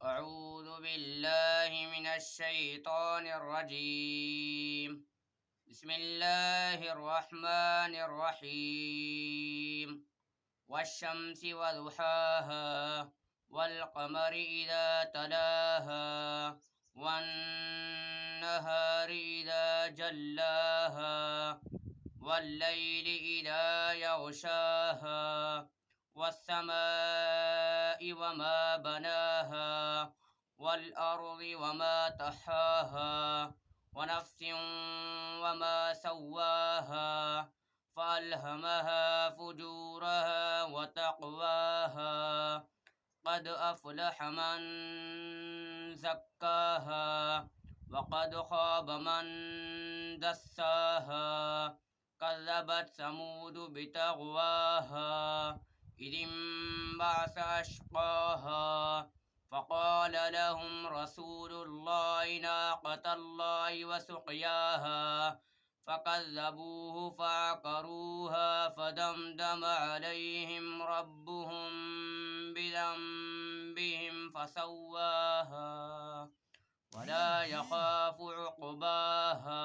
أعوذ بالله من الشيطان الرجيم. بسم الله الرحمن الرحيم. والشمس وضحاها والقمر إذا تلاها والنهار إذا جلاها والليل إذا يغشاها والسماء وما بناها والأرض وما طحاها ونفس وما سواها فألهمها فجورها وتقواها قد أفلح من زكاها وقد خاب من دساها كذبت ثمود بتغواها إذ انبعث أشقاها فقال لهم رسول الله ناقة الله وسقياها فكذبوه فعقروها فدمدم عليهم ربهم بذنبهم فسواها ولا يخاف عقباها